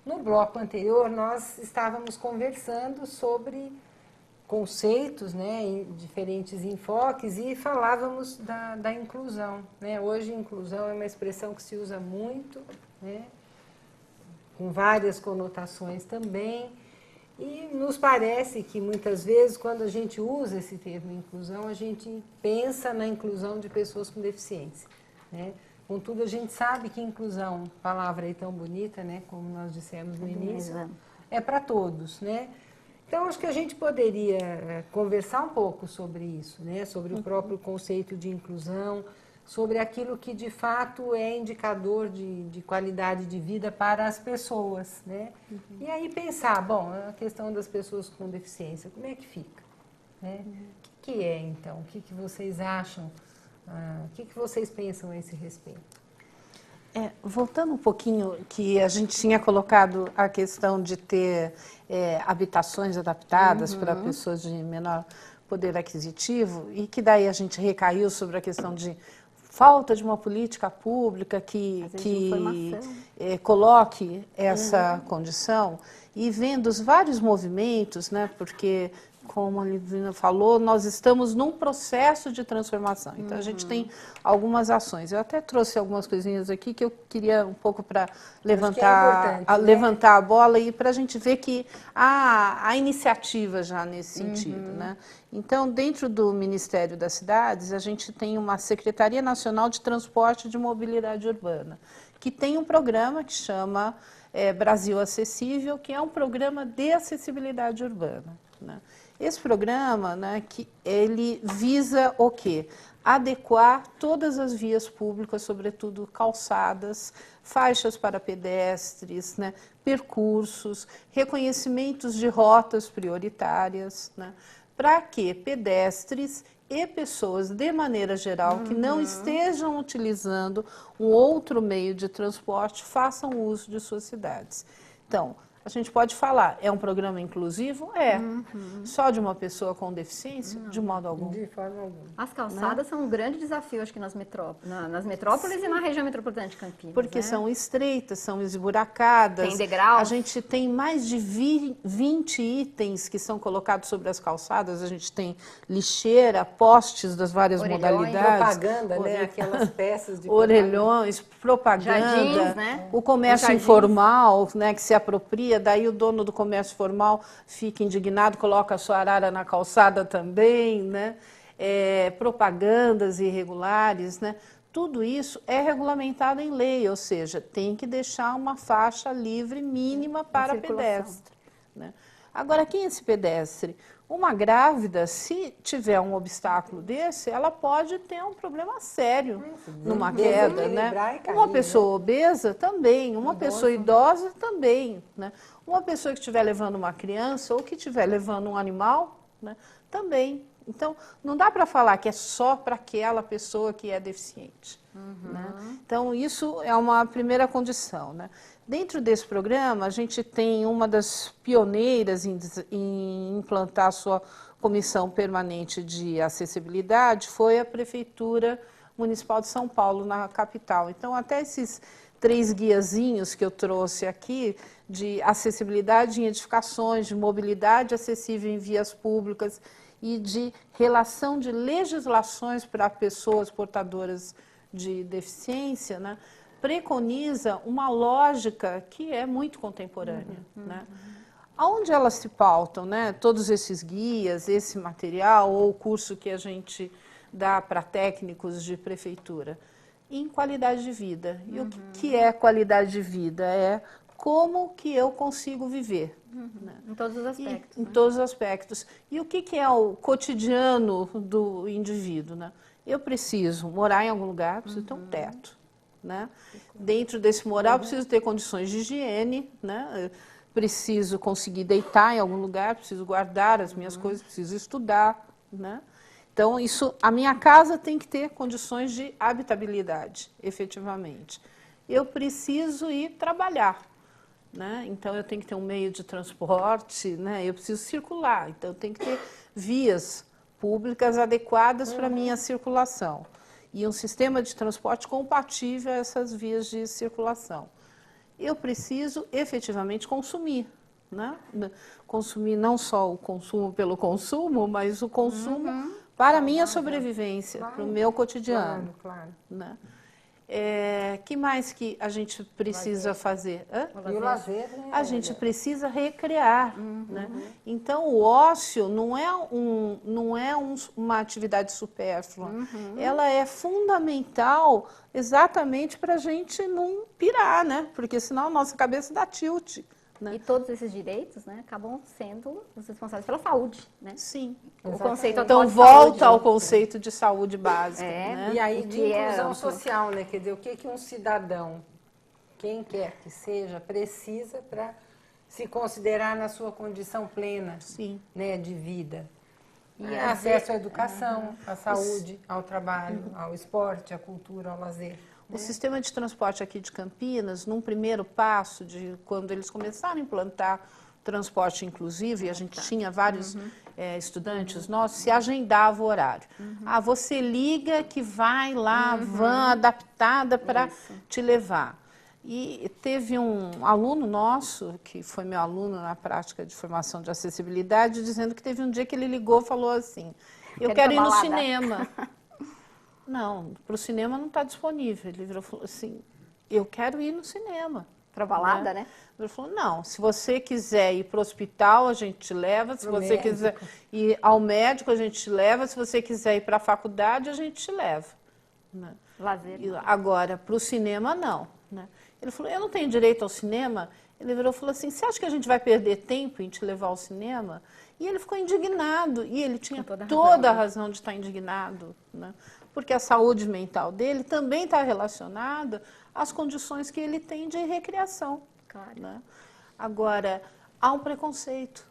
No bloco anterior, nós estávamos conversando sobre conceitos, né, em diferentes enfoques e falávamos da inclusão, né? Hoje, inclusão é uma expressão que se usa muito, né, com várias conotações também, e nos parece que muitas vezes, quando a gente usa esse termo inclusão, a gente pensa na inclusão de pessoas com deficiência, né? Contudo, a gente sabe que inclusão, palavra aí tão bonita, né, como nós dissemos no início, é para todos, né? Então, acho que a gente poderia conversar um pouco sobre isso, né? Sobre o próprio conceito de inclusão, sobre aquilo que de fato é indicador de qualidade de vida para as pessoas, né? E aí pensar, bom, a questão das pessoas com deficiência, como é que fica? Né? O que é, então? O que vocês acham? O que vocês pensam a esse respeito? Voltando um pouquinho, que a gente tinha colocado a questão de ter habitações adaptadas para pessoas de menor poder aquisitivo, e que daí a gente recaiu sobre a questão de falta de uma política pública que coloque essa condição, e vendo os vários movimentos, né, porque, como a Livina falou, nós estamos num processo de transformação. Então, a gente tem algumas ações. Eu até trouxe algumas coisinhas aqui que eu queria um pouco para levantar, levantar a bola e para a gente ver que há iniciativa já nesse sentido, né? Então, dentro do Ministério das Cidades, a gente tem uma Secretaria Nacional de Transporte e de Mobilidade Urbana, que tem um programa que chama Brasil Acessível, que é um programa de acessibilidade urbana, né? Esse programa, né, ele visa o quê? Adequar todas as vias públicas, sobretudo calçadas, faixas para pedestres, né, percursos, reconhecimentos de rotas prioritárias, né, para que pedestres e pessoas, de maneira geral, que não estejam utilizando um outro meio de transporte, façam uso de suas cidades. Então, a gente pode falar, é um programa inclusivo? Só de uma pessoa com deficiência? De modo algum. De forma alguma. As calçadas são um grande desafio, acho que nas metrópoles e na região metropolitana de Campinas. Porque né? são estreitas, são esburacadas. Tem degraus. A gente tem mais de 20 itens que são colocados sobre as calçadas. A gente tem lixeira, postes das várias modalidades. Propaganda, né? Aquelas peças de orelhões, propaganda. Jardins, né? O comércio informal, né, que se apropria. Daí o dono do comércio formal fica indignado, coloca a sua arara na calçada também, né? Propagandas irregulares, né? Tudo isso é regulamentado em lei, ou seja, tem que deixar uma faixa livre mínima para pedestre, né? Agora, quem é esse pedestre? Uma grávida, se tiver um obstáculo desse, ela pode ter um problema sério numa queda, né? Uma pessoa obesa também, uma pessoa idosa também, né? Uma pessoa que estiver levando uma criança ou que estiver levando um animal, né, também. Então, não dá para falar que é só para aquela pessoa que é deficiente, né? Então, isso é uma primeira condição, né? Dentro desse programa, a gente tem uma das pioneiras em implantar a sua comissão permanente de acessibilidade, foi a Prefeitura Municipal de São Paulo, na capital. Então, até esses 3 guiazinhos que eu trouxe aqui, de acessibilidade em edificações, de mobilidade acessível em vias públicas e de relação de legislações para pessoas portadoras de deficiência, né, preconiza uma lógica que é muito contemporânea, né? Aonde elas se pautam, né? Todos esses guias, esse material ou o curso que a gente dá para técnicos de prefeitura? Em qualidade de vida. E o que é qualidade de vida? É como que eu consigo viver. Né? Em todos os aspectos. Em todos os aspectos. E o que é o cotidiano do indivíduo? Né? Eu preciso morar em algum lugar, preciso ter um teto. Né? Dentro desse morar, eu preciso ter condições de higiene, né? Preciso conseguir deitar em algum lugar, preciso guardar as minhas coisas, preciso estudar. Né? Então, a minha casa tem que ter condições de habitabilidade, efetivamente. Eu preciso ir trabalhar, né? Então, eu tenho que ter um meio de transporte, né? Eu preciso circular, então eu tenho que ter vias públicas adequadas para a minha circulação. E um sistema de transporte compatível a essas vias de circulação. eu preciso efetivamente consumir, né? Consumir não só o consumo pelo consumo, mas o consumo para a minha sobrevivência, para o meu cotidiano. Claro. Né? Que mais que a gente precisa fazer? E o lazer, né? A gente precisa recriar. Né? Então, o ócio não é, uma atividade supérflua. Ela é fundamental exatamente para a gente não pirar, né? Porque senão a nossa cabeça dá tilt. Né? E todos esses direitos, né, acabam sendo os responsáveis pela saúde, né? Sim. O conceito Então, de volta saúde, ao conceito de saúde básica. Né? E aí, de inclusão amplo. social, né? Quer dizer, o que um cidadão, quem quer que seja, precisa para se considerar na sua condição plena, Sim. né, de vida. E acesso à educação, à saúde, ao trabalho, ao esporte, à cultura, ao lazer. O sistema de transporte aqui de Campinas, num primeiro passo, quando eles começaram a implantar transporte inclusivo, e a gente tinha vários estudantes nossos, se agendava o horário. Você liga que vai lá, van adaptada para te levar. E teve um aluno nosso, que foi meu aluno na prática de formação de acessibilidade, dizendo que teve um dia que ele ligou e falou assim, eu quero ir no cinema. Não, para o cinema não está disponível. Ele virou e falou assim, eu quero ir no cinema. Para balada, né? Ele falou, não, se você quiser ir para o hospital, a gente te leva. Se você quiser ir ao médico, a gente te leva. Se você quiser ir para a faculdade, a gente te leva. Né? Lazer. Agora, para o cinema, não. Né? Ele falou, eu não tenho direito ao cinema? Ele virou e falou assim, você acha que a gente vai perder tempo em te levar ao cinema? E ele ficou indignado. E ele tinha toda a razão de estar indignado. Né? Porque a saúde mental dele também está relacionada às condições que ele tem de recreação. Claro. Né? Agora, há um preconceito.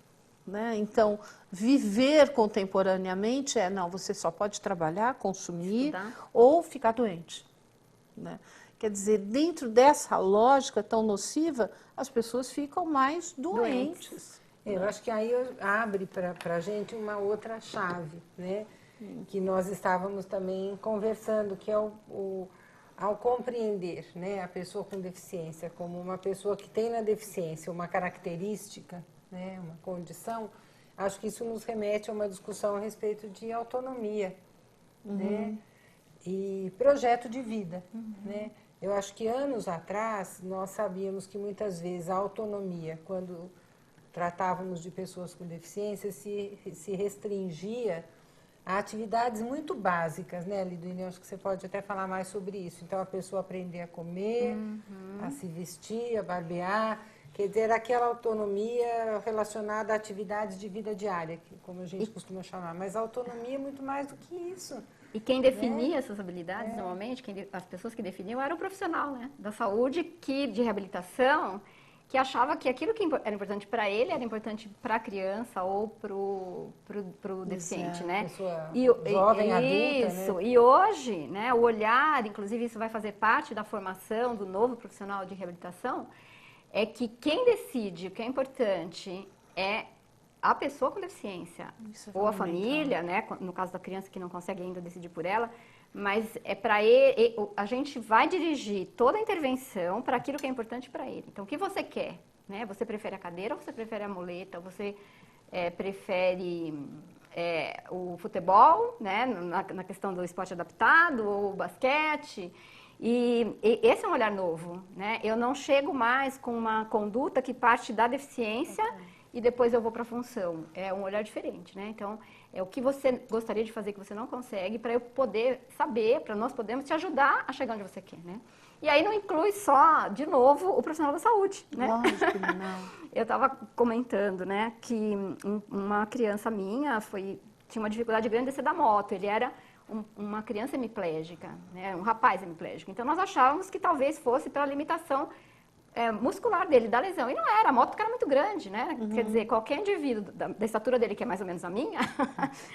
Né? Então, viver contemporaneamente não, você só pode trabalhar, consumir ou ficar doente. Né? Quer dizer, dentro dessa lógica tão nociva, as pessoas ficam mais doentes. Eu acho que aí abre para a gente uma outra chave, né? Que nós estávamos também conversando, que é ao compreender, né, a pessoa com deficiência como uma pessoa que tem na deficiência uma característica, né, uma condição, acho que isso nos remete a uma discussão a respeito de autonomia, né, e projeto de vida, né. Eu acho que anos atrás nós sabíamos que muitas vezes a autonomia, quando tratávamos de pessoas com deficiência, se restringia a atividades muito básicas, né, Liduína? Acho que você pode até falar mais sobre isso. Então, a pessoa aprender a comer, a se vestir, a barbear, quer dizer, aquela autonomia relacionada a atividades de vida diária, como a gente costuma chamar. Mas a autonomia é muito mais do que isso. E quem definia essas habilidades, normalmente, as pessoas que definiam, era o profissional, né, da saúde, de reabilitação, que achava que aquilo que era importante para ele era importante para a criança ou para o deficiente, né? Pessoa jovem, adulta, isso. Né? E hoje, né, o olhar, inclusive isso vai fazer parte da formação do novo profissional de reabilitação, é que quem decide o que é importante é a pessoa com deficiência, ou a família, né, no caso da criança que não consegue ainda decidir por ela, mas é para ele, a gente vai dirigir toda a intervenção para aquilo que é importante para ele. Então, o que você quer? Né? Você prefere a cadeira ou você prefere a muleta? Você prefere o futebol, né? na questão do esporte adaptado, ou o basquete? E esse é um olhar novo. Né? Eu não chego mais com uma conduta que parte da deficiência e depois eu vou para a função. É um olhar diferente, né? Então, é o que você gostaria de fazer que você não consegue, para eu poder saber, para nós podermos te ajudar a chegar onde você quer, né? E aí não inclui só, de novo, o profissional da saúde, né? Lógico que não. Eu estava comentando, né, que uma criança minha tinha uma dificuldade grande de descer da moto. Ele era uma criança hemiplégica, né? Um rapaz hemiplégico. Então, nós achávamos que talvez fosse pela limitação muscular dele, da lesão. E não era, a moto era muito grande, né? Quer dizer, qualquer indivíduo da estatura dele, que é mais ou menos a minha,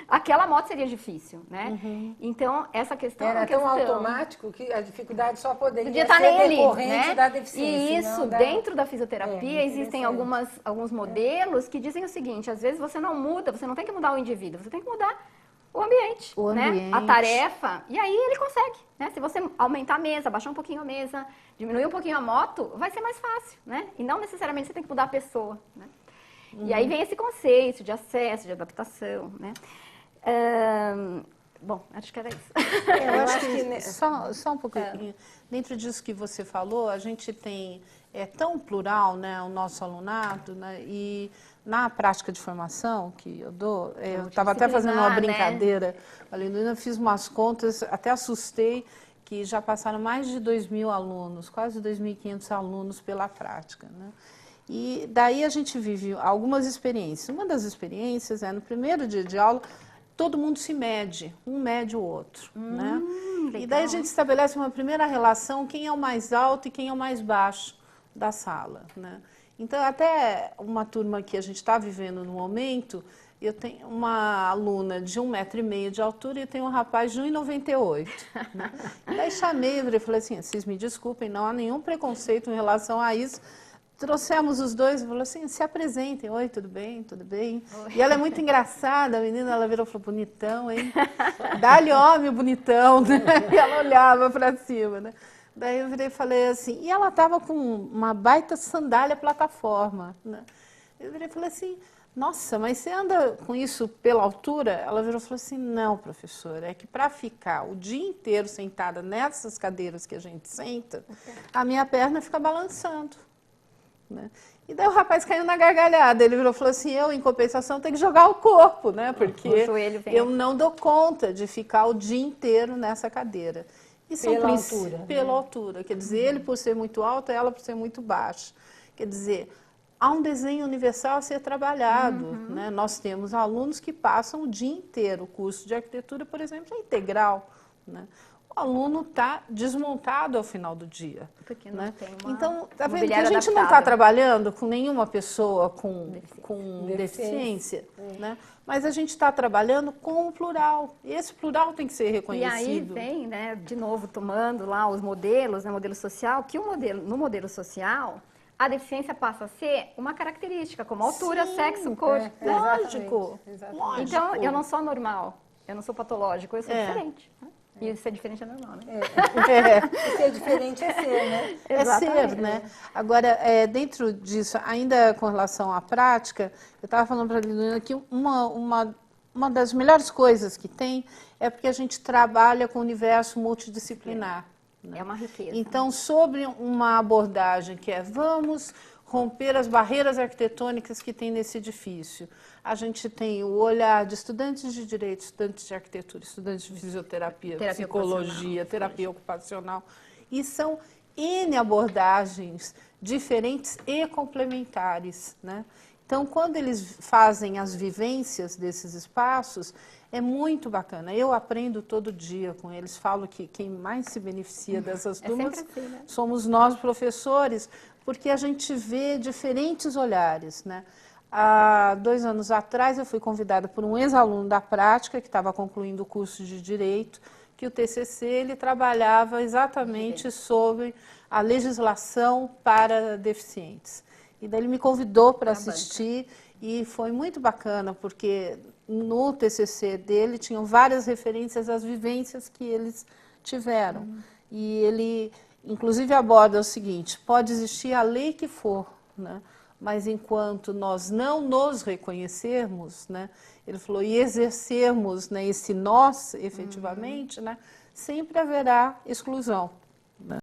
aquela moto seria difícil, né? Então, essa questão... Era tão automático que a dificuldade só poderia estar ser nele, decorrente né? da deficiência. E isso, dentro da fisioterapia, existem alguns modelos que dizem o seguinte, às vezes você não muda, você não tem que mudar o indivíduo, você tem que mudar o ambiente, O né? ambiente. A tarefa, e aí ele consegue, né? Se você aumentar a mesa, baixar um pouquinho a mesa, diminuir um pouquinho a moto, vai ser mais fácil, né? E não necessariamente você tem que mudar a pessoa, né? E aí vem esse conceito de acesso, de adaptação, né? Bom, acho que era isso. Eu acho que só um pouquinho. Dentro disso que você falou, a gente tem, é tão plural, né, o nosso alunado, né, e na prática de formação que eu dou, eu estava até fazendo uma brincadeira, eu fiz umas contas, até assustei, que já passaram mais de 2.000 alunos, quase 2.500 alunos pela prática, né? E daí a gente vive algumas experiências. Uma das experiências é, no primeiro dia de aula, todo mundo se mede, um mede o outro, né? E daí a gente estabelece uma primeira relação, quem é o mais alto e quem é o mais baixo da sala, né? Então, até uma turma que a gente está vivendo no momento, eu tenho uma aluna de 1,5 m de altura e eu tenho um rapaz de 1,98 m. Né? E daí chamei e falei assim, vocês me desculpem, não há nenhum preconceito em relação a isso. Trouxemos os dois e falou assim, se apresentem. Oi, tudo bem? Tudo bem? Oi. E ela é muito engraçada, a menina, ela virou e falou, bonitão, hein? Dá-lhe homem, bonitão, né? E ela olhava para cima, né? Daí eu virei e falei assim, e ela estava com uma baita sandália plataforma, né? Eu virei e falei assim, nossa, mas você anda com isso pela altura? Ela virou e falou assim, não, professora, é que para ficar o dia inteiro sentada nessas cadeiras que a gente senta, a minha perna fica balançando. Né? E daí o rapaz caiu na gargalhada, ele virou e falou assim, eu, em compensação, tenho que jogar o corpo, né? Porque eu não dou conta de ficar o dia inteiro nessa cadeira. E pela altura. Pela altura, quer dizer, ele por ser muito alto, ela por ser muito baixa. Quer dizer, há um desenho universal a ser trabalhado. Né? Nós temos alunos que passam o dia inteiro, o curso de arquitetura, por exemplo, é integral. Né? O aluno está desmontado ao final do dia. Porque não tem uma então, está vendo que a gente não está trabalhando com nenhuma pessoa com deficiência, né? Mas a gente está trabalhando com o plural. E esse plural tem que ser reconhecido. E aí vem, né, de novo, tomando lá os modelos, né, modelo social, que no modelo social, a deficiência passa a ser uma característica, como altura, sexo, cor. Lógico. Lógico. Então, eu não sou normal, eu não sou patológico, eu sou diferente. Né? E ser diferente é normal, né? Ser diferente é ser, né? É ser, né? Agora, dentro disso, ainda com relação à prática, eu estava falando para a Liliana que uma das melhores coisas que tem é porque a gente trabalha com o universo multidisciplinar. Né? É uma riqueza. Então, sobre uma abordagem que é vamos romper as barreiras arquitetônicas que tem nesse edifício. A gente tem o olhar de estudantes de direito, estudantes de arquitetura, estudantes de fisioterapia, psicologia, terapia ocupacional. E são N abordagens diferentes e complementares, né? Então, quando eles fazem as vivências desses espaços, é muito bacana. Eu aprendo todo dia com eles, falo que quem mais se beneficia dessas turmas assim, né? somos nós, professores, porque a gente vê diferentes olhares, né? Há 2 anos atrás, eu fui convidada por um ex-aluno da prática, que estava concluindo o curso de Direito, que o TCC ele trabalhava exatamente sobre a legislação para deficientes. E daí ele me convidou para assistir e foi muito bacana, porque no TCC dele tinham várias referências às vivências que eles tiveram. E ele, inclusive, aborda o seguinte, pode existir a lei que for, né? Mas enquanto nós não nos reconhecermos, né, ele falou, e exercermos, né, esse nós, efetivamente, né, sempre haverá exclusão. Né?